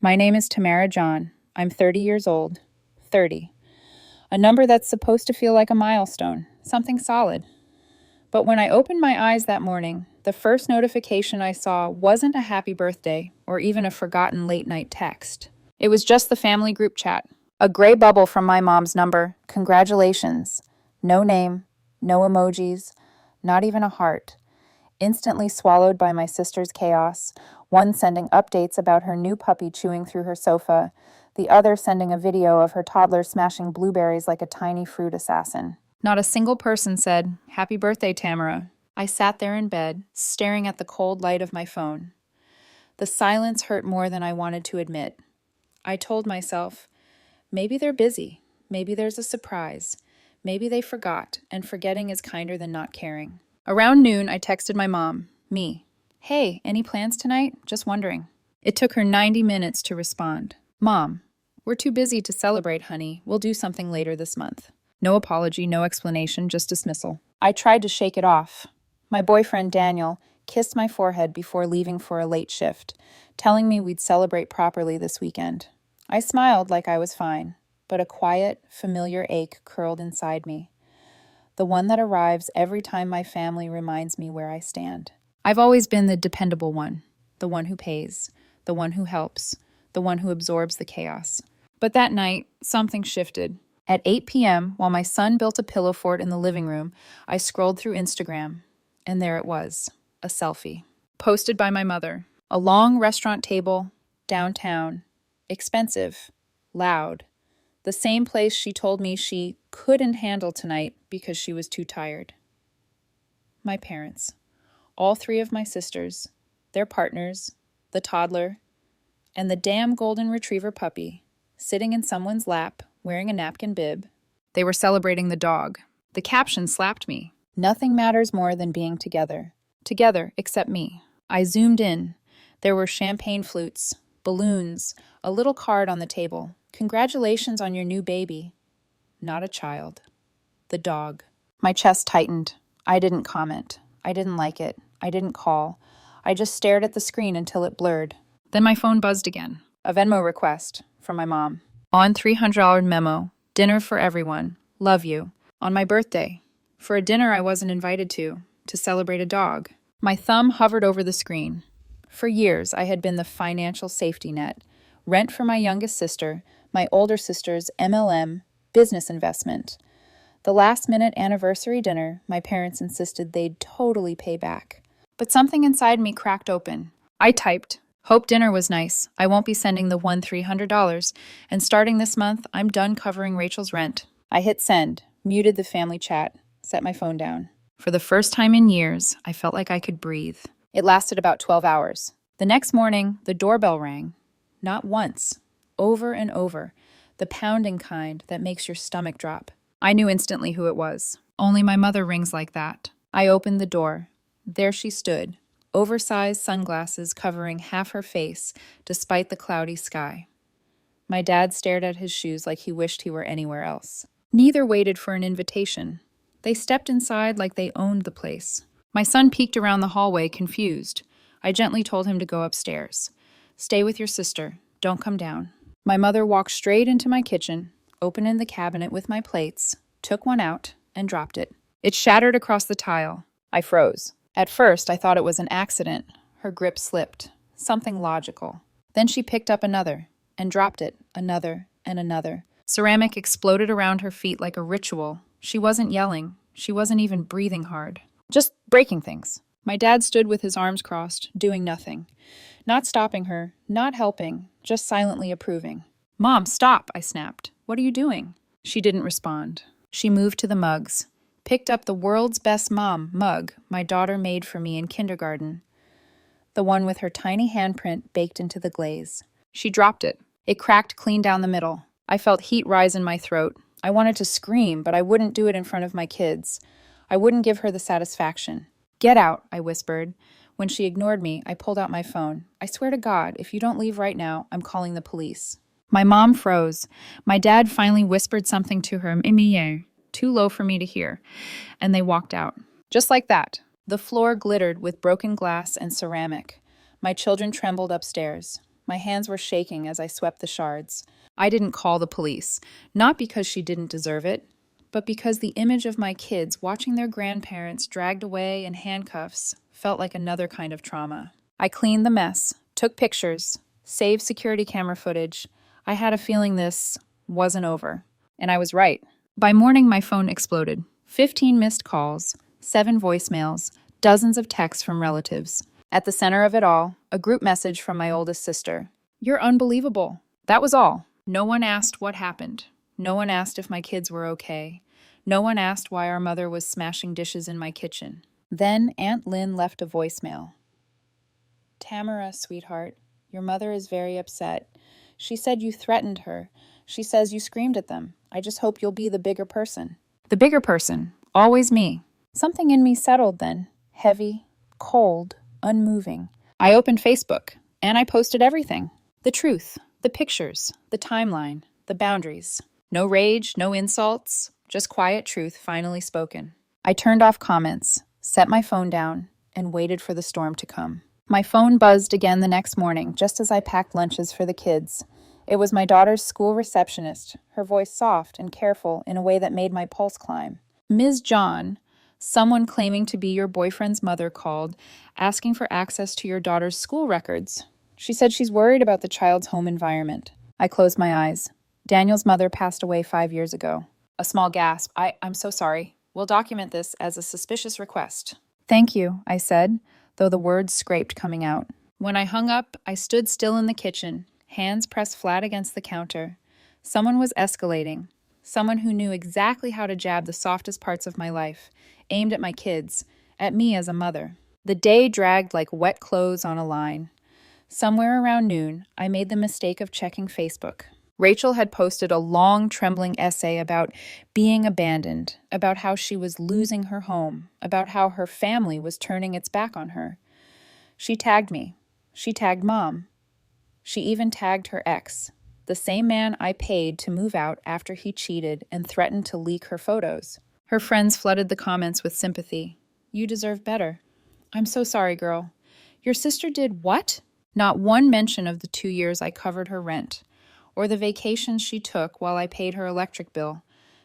My name is Tamara John. I'm 30 years old. 30. A number that's supposed to feel like a milestone, something solid. But when I opened my eyes that morning, the first notification I saw wasn't a happy birthday or even a forgotten late night text. It was just the family group chat. A gray bubble from my mom's number. Congratulations. No name, no emojis, not even a heart. Instantly swallowed by my sister's chaos, one sending updates about her new puppy chewing through her sofa, the other sending a video of her toddler smashing blueberries like a tiny fruit assassin. Not a single person said, "Happy birthday, Tamara." I sat there in bed, staring at the cold light of my phone. The silence hurt more than I wanted to admit. I told myself, maybe they're busy, maybe there's a surprise, maybe they forgot, and forgetting is kinder than not caring. Around noon, I texted my mom, me. "Hey, any plans tonight? Just wondering." It took her 90 minutes to respond. "Mom, we're too busy to celebrate, honey. We'll do something later this month." No apology, no explanation, just dismissal. I tried to shake it off. My boyfriend, Daniel, kissed my forehead before leaving for a late shift, telling me we'd celebrate properly this weekend. I smiled like I was fine, but a quiet, familiar ache curled inside me. The one that arrives every time my family reminds me where I stand. I've always been the dependable one, the one who pays, the one who helps, the one who absorbs the chaos. But that night, something shifted. At 8 p.m., while my son built a pillow fort in the living room, I scrolled through Instagram, and there it was, a selfie. Posted by my mother. A long restaurant table, downtown, expensive, loud. The same place she told me she couldn't handle tonight because she was too tired. My parents. All three of my sisters, their partners, the toddler, and the damn golden retriever puppy, sitting in someone's lap, wearing a napkin bib. They were celebrating the dog. The caption slapped me. Nothing matters more than being together. Together, except me. I zoomed in. There were champagne flutes, balloons, a little card on the table. "Congratulations on your new baby." Not a child. The dog. My chest tightened. I didn't comment. I didn't like it. I didn't call. I just stared at the screen until it blurred. Then my phone buzzed again. A Venmo request from my mom. On $300 memo. Dinner for everyone. Love you. On my birthday. For a dinner I wasn't invited to celebrate a dog. My thumb hovered over the screen. For years I had been the financial safety net. Rent for my youngest sister, my older sister's MLM business investment. The last-minute anniversary dinner, my parents insisted they'd totally pay back. But something inside me cracked open. I typed, "Hope dinner was nice. I won't be sending the $300, and starting this month, I'm done covering Rachel's rent." I hit send, muted the family chat, set my phone down. For the first time in years, I felt like I could breathe. It lasted about 12 hours. The next morning, the doorbell rang. Not once, over and over, the pounding kind that makes your stomach drop. I knew instantly who it was. Only my mother rings like that. I opened the door. There she stood, oversized sunglasses covering half her face despite the cloudy sky. My dad stared at his shoes like he wished he were anywhere else. Neither waited for an invitation. They stepped inside like they owned the place. My son peeked around the hallway, confused. I gently told him to go upstairs. "Stay with your sister. Don't come down." My mother walked straight into my kitchen, opened the cabinet with my plates, took one out, and dropped it. It shattered across the tile. I froze. At first, I thought it was an accident. Her grip slipped. Something logical. Then she picked up another, and dropped it, another, and another. Ceramic exploded around her feet like a ritual. She wasn't yelling. She wasn't even breathing hard. Just breaking things. My dad stood with his arms crossed, doing nothing. Not stopping her, not helping, just silently approving. "Mom, stop," I snapped. "What are you doing?" She didn't respond. She moved to the mugs, picked up the world's best mom mug my daughter made for me in kindergarten, the one with her tiny handprint baked into the glaze. She dropped it. It cracked clean down the middle. I felt heat rise in my throat. I wanted to scream, but I wouldn't do it in front of my kids. I wouldn't give her the satisfaction. "Get out," I whispered. When she ignored me, I pulled out my phone. "I swear to God, if you don't leave right now, I'm calling the police." My mom froze. My dad finally whispered something to her, too low for me to hear, and they walked out. Just like that. The floor glittered with broken glass and ceramic. My children trembled upstairs. My hands were shaking as I swept the shards. I didn't call the police, not because she didn't deserve it, but because the image of my kids watching their grandparents dragged away in handcuffs felt like another kind of trauma. I cleaned the mess, took pictures, saved security camera footage. I had a feeling this wasn't over. And I was right. By morning, my phone exploded. 15 missed calls, 7 voicemails, dozens of texts from relatives. At the center of it all, a group message from my oldest sister. "You're unbelievable." That was all. No one asked what happened. No one asked if my kids were okay. No one asked why our mother was smashing dishes in my kitchen. Then Aunt Lynn left a voicemail. "Tamara, sweetheart, your mother is very upset. She said you threatened her. She says you screamed at them. I just hope you'll be the bigger person." The bigger person. Always me. Something in me settled then. Heavy, cold, unmoving. I opened Facebook, and I posted everything. The truth, the pictures, the timeline, the boundaries. No rage, no insults, just quiet truth finally spoken. I turned off comments, set my phone down, and waited for the storm to come. My phone buzzed again the next morning, just as I packed lunches for the kids. It was my daughter's school receptionist, her voice soft and careful in a way that made my pulse climb. "Ms. John, someone claiming to be your boyfriend's mother called, asking for access to your daughter's school records. She said she's worried about the child's home environment." I closed my eyes. Daniel's mother passed away 5 years ago. A small gasp. I'm so sorry. We'll document this as a suspicious request." "Thank you," I said, though the words scraped coming out. When I hung up, I stood still in the kitchen, hands pressed flat against the counter. Someone was escalating. Someone who knew exactly how to jab the softest parts of my life, aimed at my kids, at me as a mother. The day dragged like wet clothes on a line. Somewhere around noon, I made the mistake of checking Facebook. Rachel had posted a long, trembling essay about being abandoned, about how she was losing her home, about how her family was turning its back on her. She tagged me. She tagged Mom. She even tagged her ex, the same man I paid to move out after he cheated and threatened to leak her photos. Her friends flooded the comments with sympathy. "You deserve better." "I'm so sorry, girl." "Your sister did what?" Not one mention of the 2 years I covered her rent, or the vacations she took while I paid her electric bill.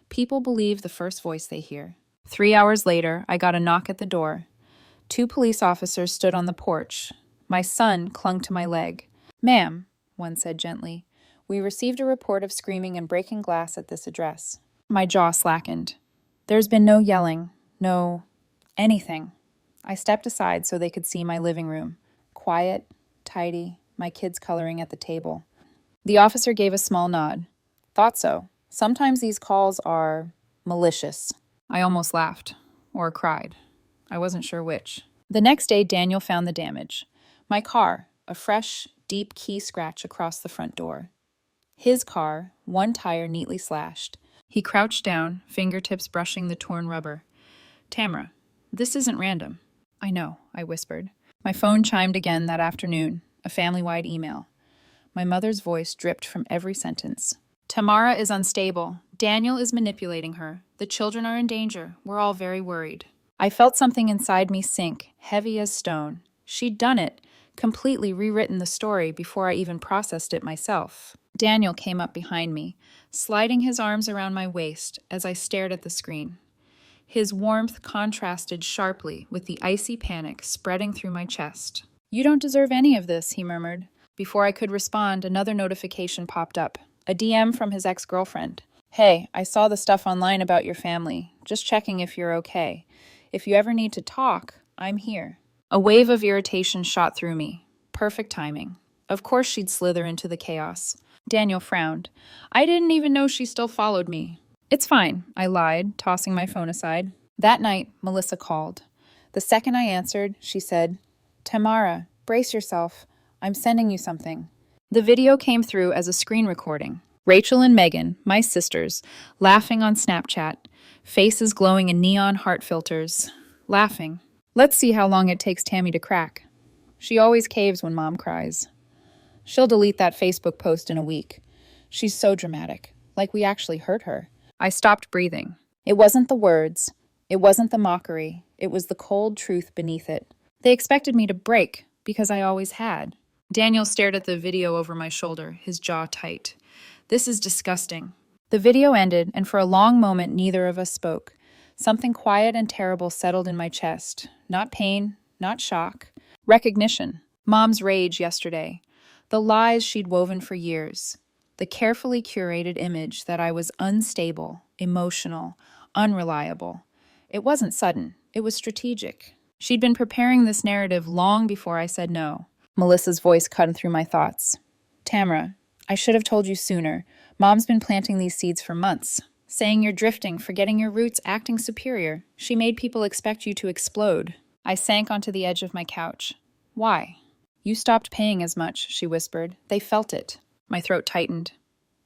People believe the first voice they hear. 3 hours later, I got a knock at the door. 2 police officers stood on the porch. My son clung to my leg. "Ma'am," one said gently, "we received a report of screaming and breaking glass at this address." My jaw slackened. There's been no yelling, no anything. I stepped aside so they could see my living room. Quiet, tidy, my kids coloring at the table. The officer gave a small nod. "Thought so. Sometimes these calls are malicious." I almost laughed. Or cried. I wasn't sure which. The next day, Daniel found the damage. My car, a fresh, deep key scratch across the front door. His car, one tire neatly slashed. He crouched down, fingertips brushing the torn rubber. "Tamara, this isn't random." "I know," I whispered. My phone chimed again that afternoon, a family-wide email. My mother's voice dripped from every sentence. "Tamara is unstable. Daniel is manipulating her. The children are in danger. We're all very worried." I felt something inside me sink, heavy as stone. She'd done it, completely rewritten the story before I even processed it myself. Daniel came up behind me, sliding his arms around my waist as I stared at the screen. His warmth contrasted sharply with the icy panic spreading through my chest. "You don't deserve any of this," he murmured. Before I could respond, another notification popped up. A DM from his ex-girlfriend. "Hey, I saw the stuff online about your family. Just checking if you're okay. If you ever need to talk, I'm here." A wave of irritation shot through me. Perfect timing. Of course she'd slither into the chaos. Daniel frowned. "I didn't even know she still followed me." "It's fine," I lied, tossing my phone aside. That night, Melissa called. The second I answered, she said, "Tamara, brace yourself. I'm sending you something." The video came through as a screen recording. Rachel and Megan, my sisters, laughing on Snapchat, faces glowing in neon heart filters. Laughing. Let's see how long it takes Tammy to crack. She always caves when Mom cries. She'll delete that Facebook post in a week. She's so dramatic, like we actually hurt her. I stopped breathing. It wasn't the words. It wasn't the mockery. It was the cold truth beneath it. They expected me to break, because I always had. Daniel stared at the video over my shoulder, his jaw tight. This is disgusting. The video ended, and for a long moment neither of us spoke. Something quiet and terrible settled in my chest. Not pain, not shock. Recognition. Mom's rage yesterday. The lies she'd woven for years. The carefully curated image that I was unstable, emotional, unreliable. It wasn't sudden. It was strategic. She'd been preparing this narrative long before I said no. Melissa's voice cut through my thoughts. Tamara, I should have told you sooner. Mom's been planting these seeds for months. Saying you're drifting, forgetting your roots, acting superior. She made people expect you to explode. I sank onto the edge of my couch. Why? You stopped paying as much, she whispered. They felt it. My throat tightened.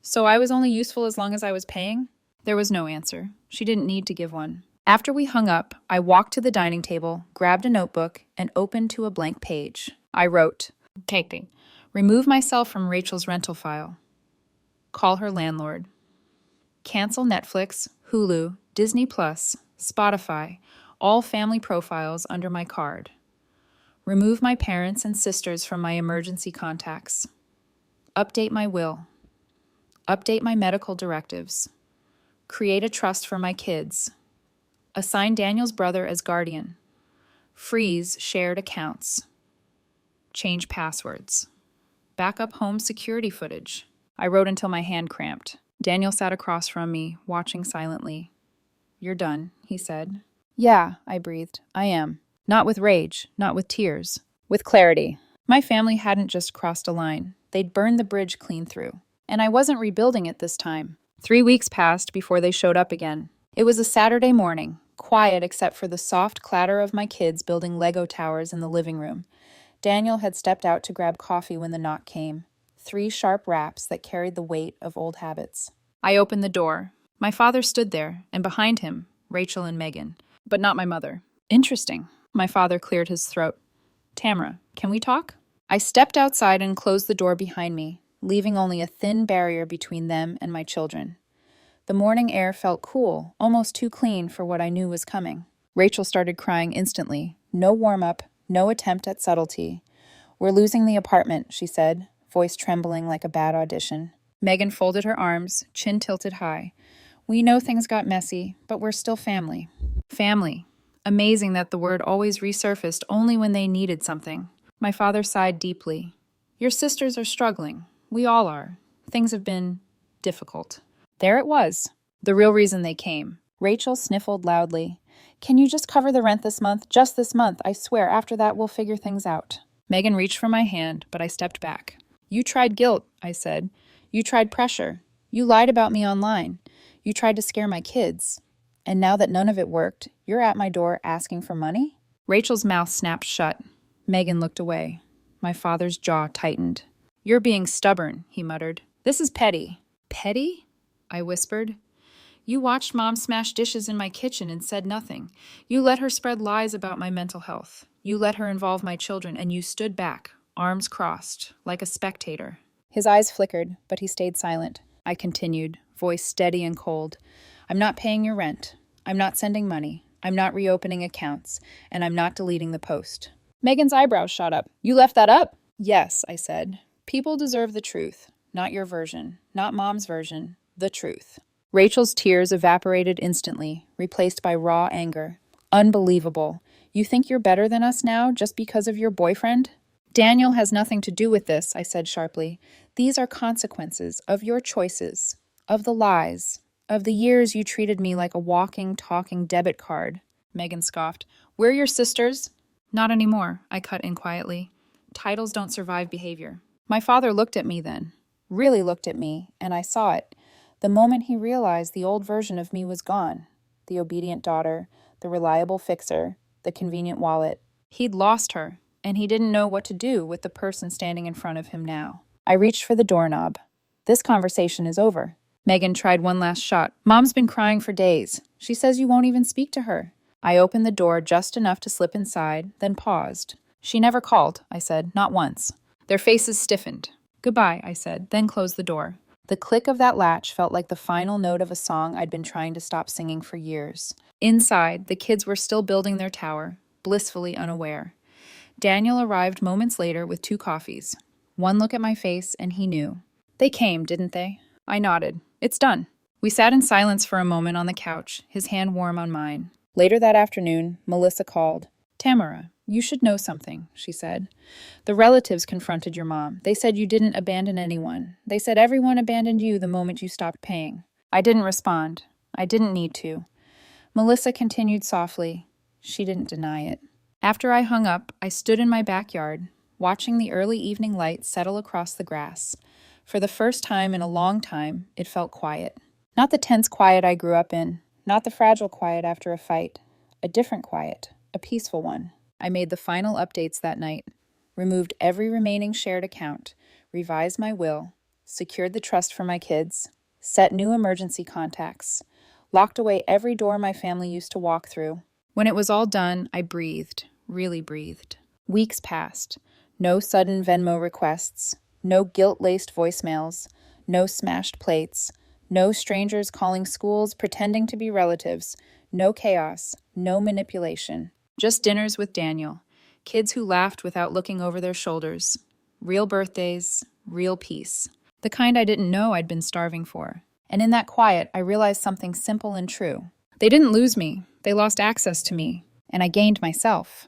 So I was only useful as long as I was paying? There was no answer. She didn't need to give one. After we hung up, I walked to the dining table, grabbed a notebook, and opened to a blank page. I wrote, Katie, remove myself from Rachel's rental file. Call her landlord. Cancel Netflix, Hulu, Disney+, Spotify, all family profiles under my card. Remove my parents and sisters from my emergency contacts. Update my will. Update my medical directives. Create a trust for my kids. Assign Daniel's brother as guardian. Freeze shared accounts. Change passwords. Backup home security footage. I wrote until my hand cramped. Daniel sat across from me, watching silently. You're done, he said. Yeah, I breathed. I am. Not with rage, not with tears. With clarity. My family hadn't just crossed a line. They'd burned the bridge clean through. And I wasn't rebuilding it this time. 3 weeks passed before they showed up again. It was a Saturday morning, quiet except for the soft clatter of my kids building Lego towers in the living room. Daniel had stepped out to grab coffee when the knock came. 3 sharp raps that carried the weight of old habits. I opened the door. My father stood there, and behind him, Rachel and Megan. But not my mother. Interesting. My father cleared his throat. Tamara, can we talk? I stepped outside and closed the door behind me, leaving only a thin barrier between them and my children. The morning air felt cool, almost too clean for what I knew was coming. Rachel started crying instantly. No warm-up, no attempt at subtlety. We're losing the apartment, she said, voice trembling like a bad audition. Megan folded her arms, chin tilted high. We know things got messy, but we're still family. Family. Amazing that the word always resurfaced only when they needed something. My father sighed deeply. Your sisters are struggling. We all are. Things have been difficult. There it was. The real reason they came. Rachel sniffled loudly. Can you just cover the rent this month? Just this month, I swear. After that, we'll figure things out. Megan reached for my hand, but I stepped back. You tried guilt, I said. You tried pressure. You lied about me online. You tried to scare my kids. And now that none of it worked, you're at my door asking for money? Rachel's mouth snapped shut. Megan looked away. My father's jaw tightened. You're being stubborn, he muttered. This is petty. Petty? I whispered. You watched Mom smash dishes in my kitchen and said nothing. You let her spread lies about my mental health. You let her involve my children, and you stood back, arms crossed, like a spectator. His eyes flickered, but he stayed silent. I continued, voice steady and cold. I'm not paying your rent. I'm not sending money. I'm not reopening accounts. And I'm not deleting the post. Megan's eyebrows shot up. You left that up? Yes, I said. People deserve the truth. Not your version. Not Mom's version. The truth. Rachel's tears evaporated instantly, replaced by raw anger. Unbelievable. You think you're better than us now just because of your boyfriend? Daniel has nothing to do with this, I said sharply. These are consequences of your choices, of the lies, of the years you treated me like a walking, talking debit card. Megan scoffed. We're your sisters. Not anymore, I cut in quietly. Titles don't survive behavior. My father looked at me then, really looked at me, and I saw it. The moment he realized the old version of me was gone. The obedient daughter, the reliable fixer, the convenient wallet. He'd lost her, and he didn't know what to do with the person standing in front of him now. I reached for the doorknob. This conversation is over. Megan tried one last shot. Mom's been crying for days. She says you won't even speak to her. I opened the door just enough to slip inside, then paused. She never called, I said, not once. Their faces stiffened. Goodbye, I said, then closed the door. The click of that latch felt like the final note of a song I'd been trying to stop singing for years. Inside, the kids were still building their tower, blissfully unaware. Daniel arrived moments later with 2 coffees. One look at my face, and he knew. They came, didn't they? I nodded. It's done. We sat in silence for a moment on the couch, his hand warm on mine. Later that afternoon, Melissa called. Tamara, you should know something, she said. The relatives confronted your mom. They said you didn't abandon anyone. They said everyone abandoned you the moment you stopped paying. I didn't respond. I didn't need to. Melissa continued softly. She didn't deny it. After I hung up, I stood in my backyard, watching the early evening light settle across the grass. For the first time in a long time, it felt quiet. Not the tense quiet I grew up in, not the fragile quiet after a fight. A different quiet, a peaceful one. I made the final updates that night, removed every remaining shared account, revised my will, secured the trust for my kids, set new emergency contacts, locked away every door my family used to walk through. When it was all done, I breathed, really breathed. Weeks passed. No sudden Venmo requests, no guilt-laced voicemails, no smashed plates, no strangers calling schools pretending to be relatives, no chaos, no manipulation. Just dinners with Daniel, kids who laughed without looking over their shoulders, real birthdays, real peace, the kind I didn't know I'd been starving for. And in that quiet, I realized something simple and true. They didn't lose me, they lost access to me, and I gained myself.